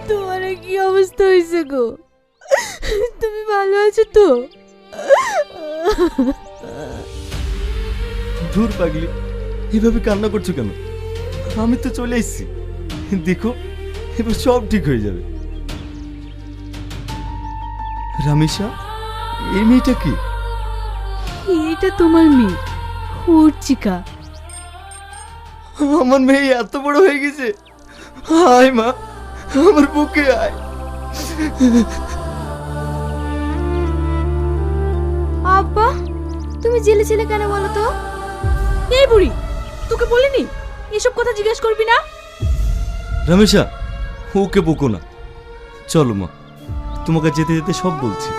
তোমার কি অবস্থা হয়েছে গো? তুমি ভালো আছো তো? দূর পাগলি, এভাবে কান্না করছো কেন? আমি তো চলে এসেছি, দেখো এবার সব ঠিক হয়ে যাবে। রামেশা, এই মেয়েটা কি? এটা তোমার মেয়ে অর্চিকা। আমার মেয়ে এত বড় হয়ে গেছে। আয় মা, আমার বুকে আয়। আব্বা, তুমি জেলে ছিলে কেন বলো তো? এই বুড়ি, তোকে বলিনি এসব কথা জিজ্ঞেস করবি না? রামেশা, ওকে বকো না। চলো মা, তোমাকে যেতে যেতে সব বলছি।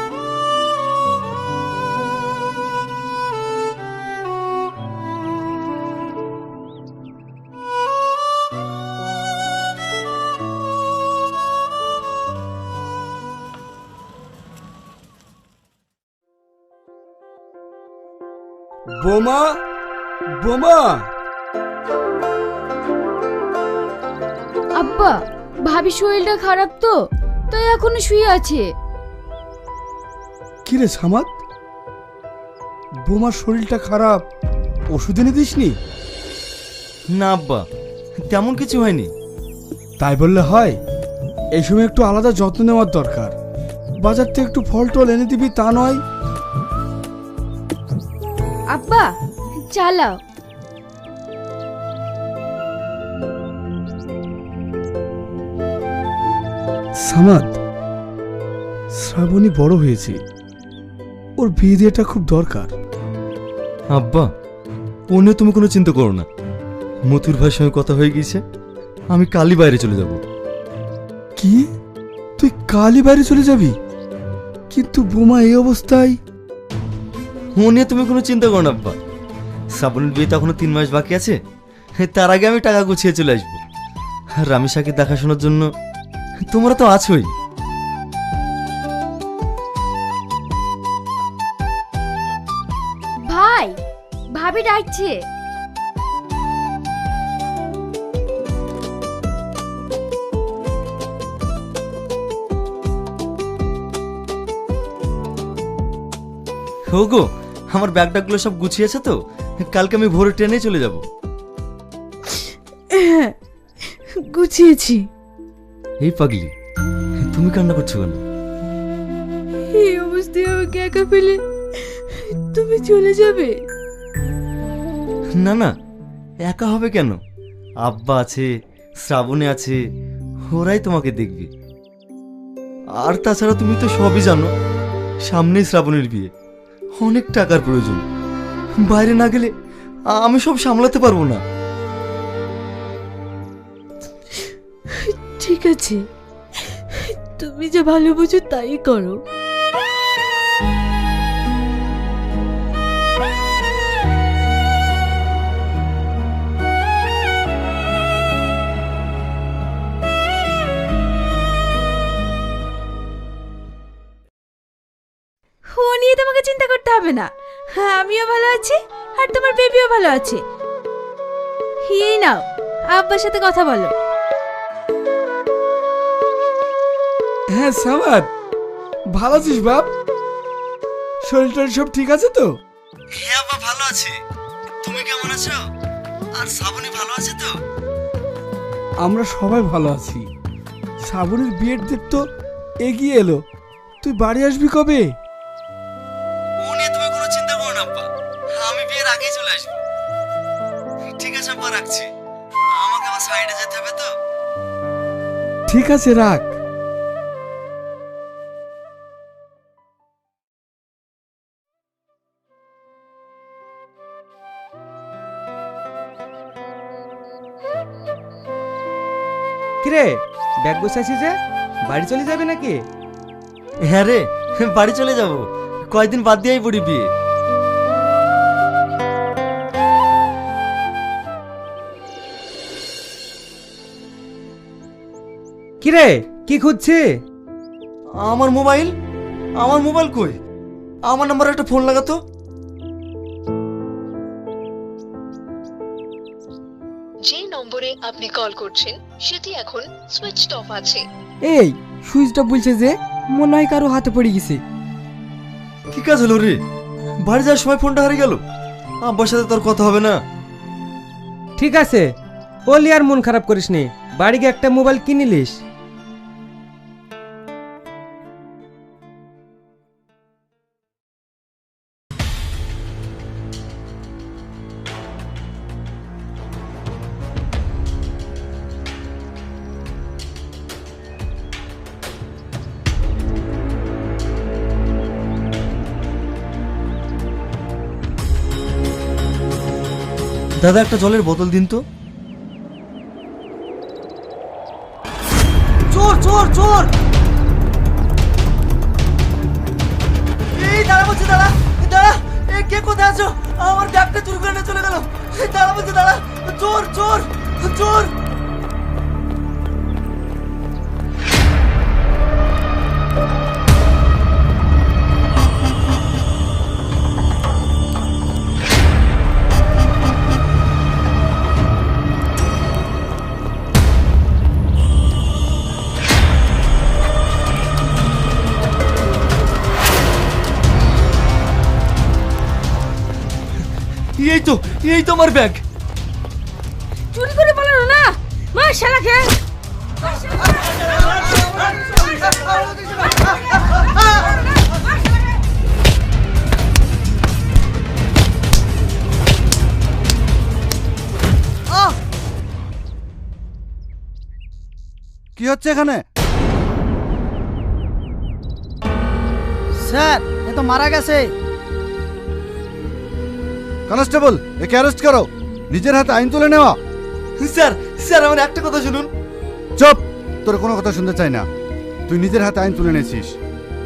বোমা, বোমা। আব্বা, ভাবি শরীরটা খারাপ তো, তাই এখনো শুয়ে আছে। কিরে সামাদ, বোমার শরীরটা খারাপ, ওষুধ এনে দিসনি? না আব্বা, তেমন কিছু হয়নি। তাই বললে হয়? এই সময় একটু আলাদা যত্ন নেওয়ার দরকার। বাজার থেকে একটু ফল টল এনে দিবি, তা নয়? আব্বা চালাও। সামাদ, শ্রাবণী বড় হয়েছে, ওর বিয়ে দেওয়াটা খুব দরকার। আব্বা, ও নিয়ে তুমি কোনো চিন্তা করো না। মথুর ভাইয়ের সঙ্গে কথা হয়ে গিয়েছে, আমি কালই বাইরে চলে যাব। কি, তুই কালই বাইরে চলে যাবি? কিন্তু বোমা এই অবস্থায়। ও নিয়ে তুমি কোনো চিন্তা করো না আব্বা। শ্রাবণের বিয়ে তো এখনো 3 মাস বাকি আছে, তার আগে আমি টাকা গুছিয়ে চলে আসবো। আর রামেশাকে দেখাশোনার জন্য তোমরা তো আছোই। ভাই, ভাবি ডাকছে। গো, আমার ব্যাগটাগুলো সব গুছিয়েছে তো? কালকে আমি ভোরে ট্রেনে চলে যাব। হ্যাঁ, গুছিয়েছি। এই পাগলি, তুমি কান্না করছো কেন? এই অবস্থায় আমাকে একা ফেলে তুমি চলে যাবে? না না, একা হবে কেন? আব্বা আছে, শ্রাবণী আছে, ওরাই তোমাকে দেখবে। আর তাছাড়া তুমি তো সবই জানো, সামনেই শ্রাবণীর বিয়ে, অনেক টাকার প্রয়োজন। বাইরে না গেলে আমি সব সামলাতে পারবো না। ঠিক আছে, তুমি যা ভালো বুঝো তাই করো। ও নিয়ে তোমাকে চিন্তা করতে হবে না। হ্যাঁ, আমিও ভালো আছি আর তোমার বেবিও ভালো আছে। এই নাও, আব্বার সাথে কথা বলো। হ্যাঁ সামাদ, ভালো আছিস বাপ? শরীর টরীর সব ঠিক আছে তো? হ্যাঁ আব্বা, ভালো আছি। তুমি কেমন আছো? আর শ্রাবণী ভালো আছে তো? আমরা সবাই ভালো আছি। শ্রাবণীর বিয়ের ডেট তো এগিয়ে এলো, তুই বাড়ি আসবি কবে? ও নিয়ে তুমি কোনো চিন্তা করো না আব্বা, আমি বিয়ের আগেই চলে আসবো। ঠিক আছে আব্বা, রাখছি। আমাকে আবার সাইডে যেতে হবে তো। ঠিক আছে, রাখ। কিরে, ব্যাগ গোছাইছিস যে, বাড়ি চলে যাবে নাকি? হ্যাঁ রে, বাড়ি চলে যাব। কয়দিন বাদ দিয়েই পড়ি বিয়ে। কিরে কি খুঁজছি? আমার মোবাইল, আমার মোবাইল কই? আমার নাম্বারে একটা ফোন লাগাতো। যে নম্বরে আপনি কল করছেন সেটি এখন সুইচড অফ আছে। এই সুইচটা বলছে যে মনে হয় কারো হাতে পড়ে গেছে। কি কাজ হলো রে? বাড়ি যাওয়ার সময় ফোনটা হারিয়ে গেল। আব্বার সাথে তোর কথা হবে না? ঠিক আছে, ওলি আর মন খারাপ করিস নি, বাড়ি গিয়ে একটা মোবাইল কিনিলিস। দাদা একটা জলের বোতল দিন তো। চোর চোর চোর! এই দাঁড়া বলছি, দাঁড়া দাঁড়া! কে কোথায় আছো? আমার ব্যাগটা চুরি করে নিয়ে চলে গেল। দাঁড়া বলছি, দাঁড়া! চোর চোর চোর! এই তো আমার ব্যাগ। চুরি করে পালানো না, মা শালাকে। কি হচ্ছে এখানে? স্যার এ তো মারা গেছে। কনস্টেবল, একে অ্যারেস্ট করো। নিজের হাতে আইন তুলে নেওয়া। স্যার স্যার আমার একটা কথা শুনুন। চুপ! তোর কোনো কথা শুনতে চাই না। তুই নিজের হাতে আইন তুলে নিয়েছিস,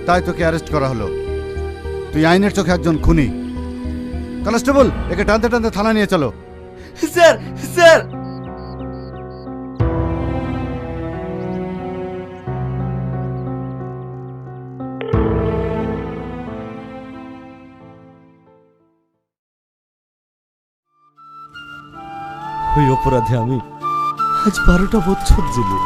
তাই তোকে অ্যারেস্ট করা হলো। তুই আইনের চোখে একজন খুনি। কনস্টেবল, একে টানতে টানতে থানা নিয়ে চলো। Sir sir! ওই অপরাধে আমি আজ 12টা বছর জেলে।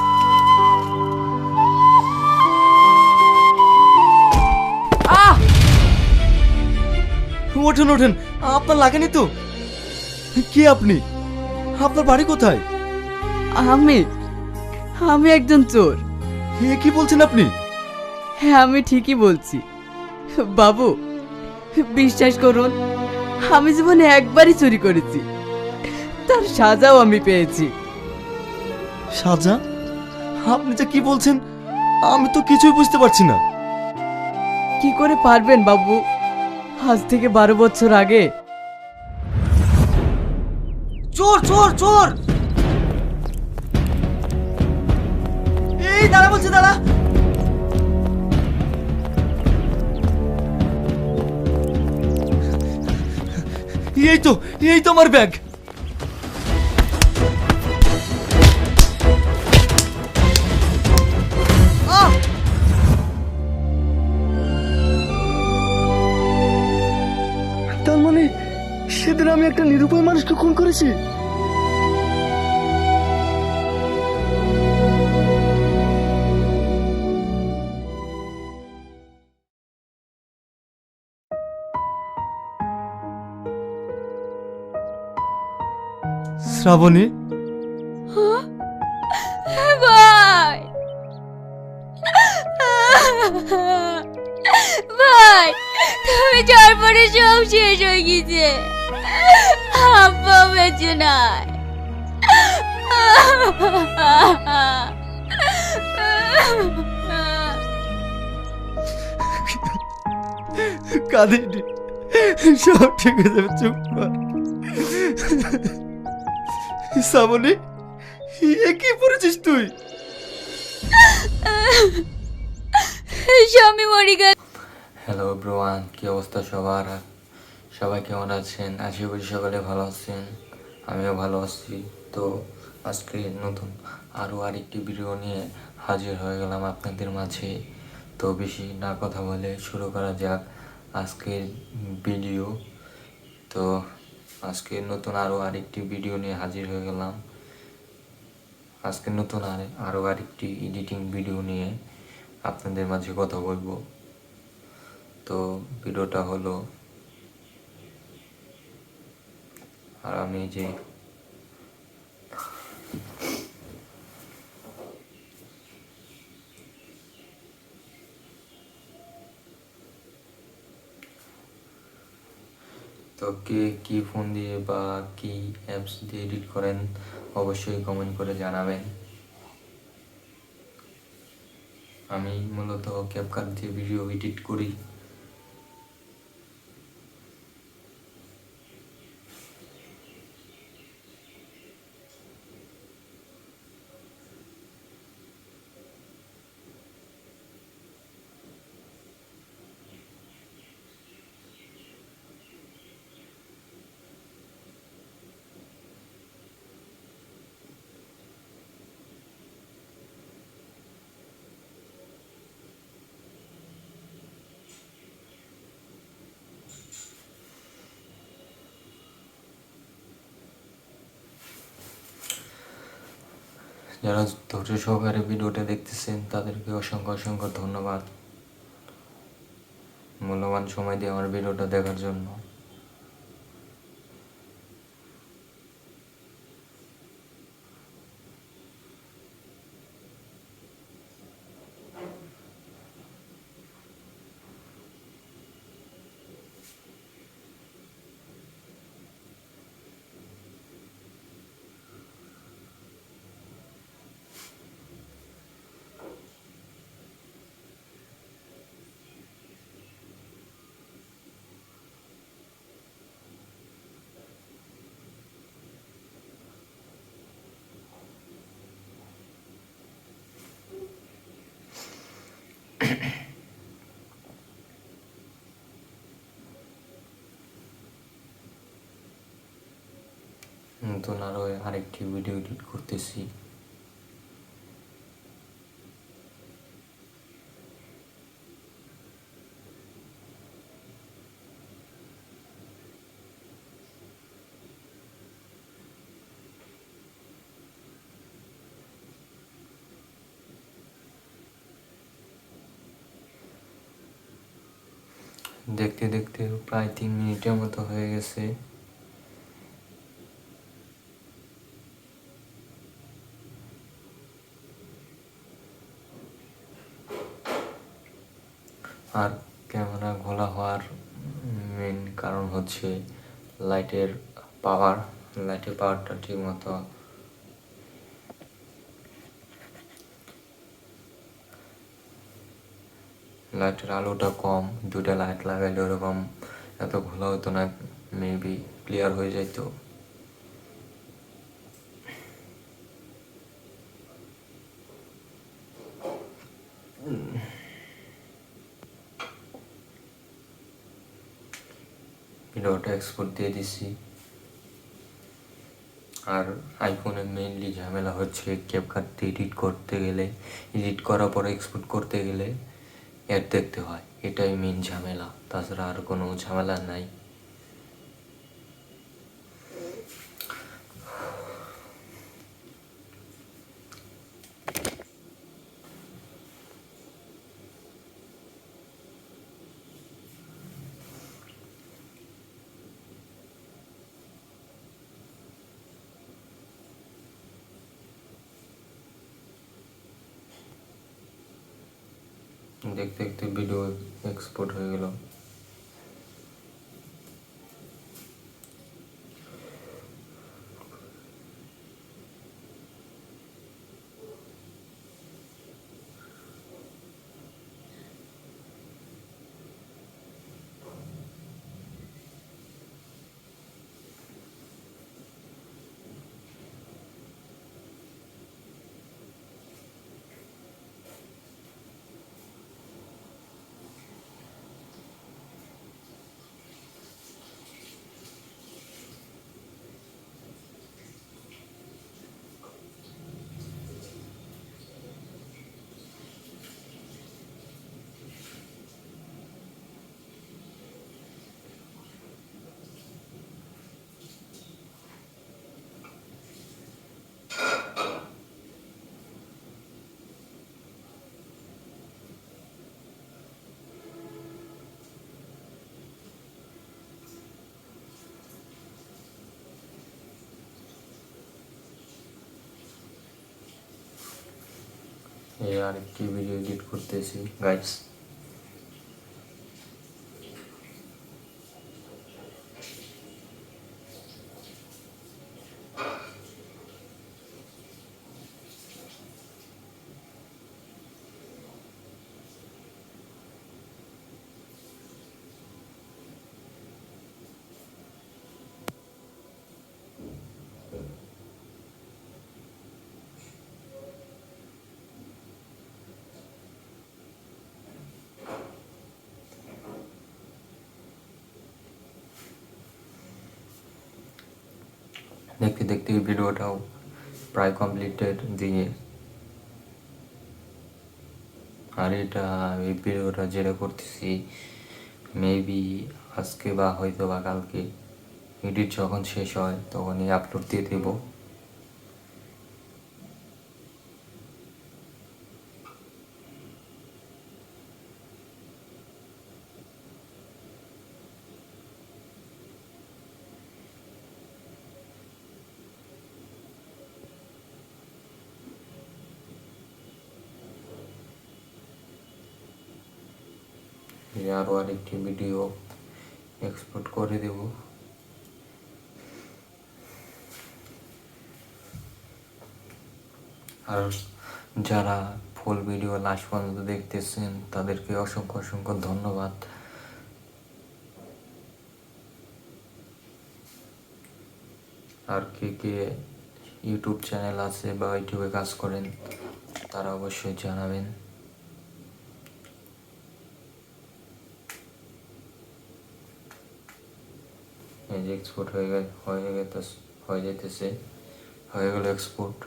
ওঠেন ওঠেন, আপনার লাগেনি তো? কে আপনি? আপনার বাড়ি কোথায়? আমি একজন চোর। এ কি বলছেন আপনি? হ্যাঁ আমি ঠিকই বলছি বাবু, বিশ্বাস করুন আমি জীবনে একবারই চুরি করেছি, তার সাজাও আমি পেয়েছি। সাজা? আপনি যা কি বলছেন আমি তো কিছুই বুঝতে পারছি না। কি করে পারবেন বাবু? আজ থেকে 12 বছর আগে। চোর চোর চোর! এই দাঁড়া বলছি, দাঁড়া! এই তো আমার ব্যাগ। তার মানে সেদিন আমি একটা নিরুপায় মানুষকে খুন করেছি। শ্রাবণী, ভাই ভাই, তুমি যাওয়ার পরে সব শেষ হয়ে গেছে। আব্বা বেঁচে নাই। কাঁদিনি, সব ঠিক হয়ে যাবে, চুপ কর। শ্রাবণী, এ কি পড়েছিস তুই? স্বামী মরে গেল। হ্যালো এভরিওয়ান, কি অবস্থা সবার? সবাই কেমন আছেন? আশা করি সকালে ভালো আছেন, আমিও ভালো আছি। তো আজকে নতুন আরও আরেকটি ভিডিও নিয়ে হাজির হয়ে গেলাম আপনাদের মাঝে। তো বেশি না কথা বলে শুরু করা যাক আজকের ভিডিও। তো আজকে নতুন আরেকটি ভিডিও নিয়ে হাজির হয়ে গেলাম। আজকে নতুন আরেকটি এডিটিং ভিডিও নিয়ে আপনাদের মাঝে কথা বলবো। তো ভিডিওটা হলো, আর আমি যে তো কে কি ফোন দিয়ে বা কি অ্যাপস দিয়ে এডিট করেন অবশ্যই কমেন্ট করে জানাবেন। আমি মূলত ক্যাপকাট দিয়ে ভিডিও এডিট করি। যারা ধৈর্য সহকারে ভিডিওটা দেখতেছেন তাদেরকে অসংখ্য অসংখ্য ধন্যবাদ মূল্যবান সময় দিয়ে আমার ভিডিওটা দেখার জন্য। নতুন আরেকটি ভিডিও এডিট করতেছি। দেখতে দেখতে প্রায় 3 মিনিটের মতো হয়ে গেছে। আর ক্যামেরা ঘোলা হওয়ার মেন কারণ হচ্ছে লাইটের পাওয়ারটা ঠিক মতো লাইটের আলোটা কম। 2টা লাইট লাগাইলে ওরকম এত ঘোলা হতো না, মেবি ক্লিয়ার হয়ে যাইতো। ভিডিওটা এক্সপোর্ট দিয়ে দিছি। আর আইফোনে মেইনলি ঝামেলা হচ্ছে ক্যাপকাট এডিট করার পরে এক্সপোর্ট করতে গেলে অ্যাড দেখতে হয়, এটাই মেইন ঝামেলা, তাছাড়া আর কোনো ঝামেলা নাই। দেখতে দেখতে ভিডিও এক্সপোর্ট হয়ে গেল। এই আরেকটি ভিডিও এডিট করতেছি গাইস। দেখতে দেখতে এই ভিডিওটাও প্রায় কমপ্লিটেড দিয়ে, আর এই ভিডিওটা যেটা করতেছি মেবি আজকে বা হয়তো বা কালকে এডিট যখন শেষ হয় তখনই আপলোড দিয়ে দেবো। আরও আরেকটি ভিডিও এক্সপোর্ট করে দেব। আর যারা ফুল ভিডিও লাস্ট পর্যন্ত দেখতেছেন তাদেরকে অসংখ্য অসংখ্য ধন্যবাদ। আর কে কে ইউটিউব চ্যানেল আছে বা ইউটিউবে কাজ করেন তারা অবশ্যই জানাবেন। এই যে এক্সপোর্ট হয়ে যাইতেছে, হয়ে গেল এক্সপোর্ট।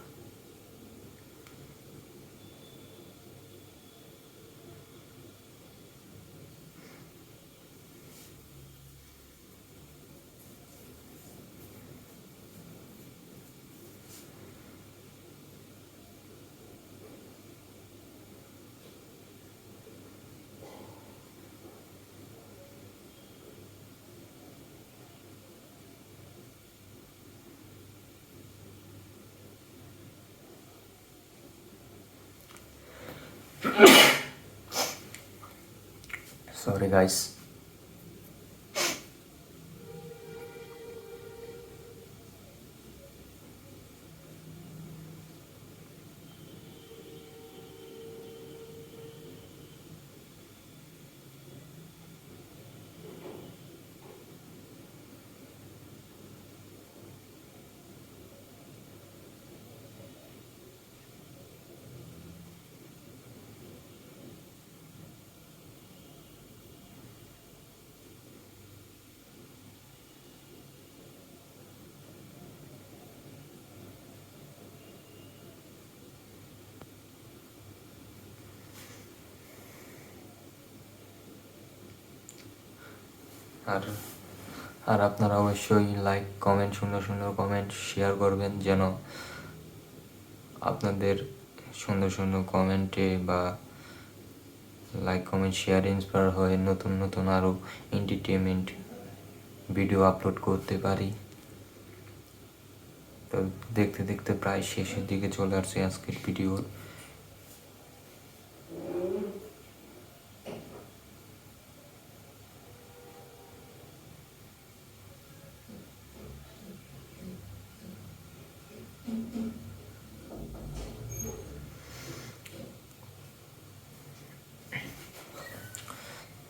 Sorry guys. আর আপনারা অবশ্যই লাইক কমেন্ট সুন্দর সুন্দর কমেন্ট শেয়ার করবেন, যেন আপনাদের সুন্দর সুন্দর কমেন্টে বা লাইক কমেন্ট শেয়ার ইন্সপায়ার হয়ে নতুন নতুন আরও এন্টারটেনমেন্ট ভিডিও আপলোড করতে পারি। তো দেখতে দেখতে প্রায় শেষের দিকে চলে আসছে আজকের ভিডিও।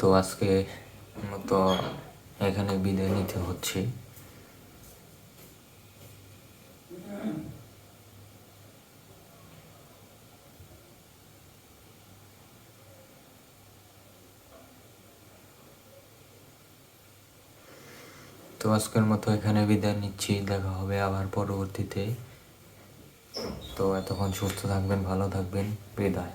তো আজকে মতো এখানে বিদায় নিতে হচ্ছে। তো আজকের মতো এখানে বিদায় নিচ্ছি, দেখা হবে আবার পরবর্তীতে। তো এতক্ষণ সুস্থ থাকবেন, ভালো থাকবেন, বিদায়।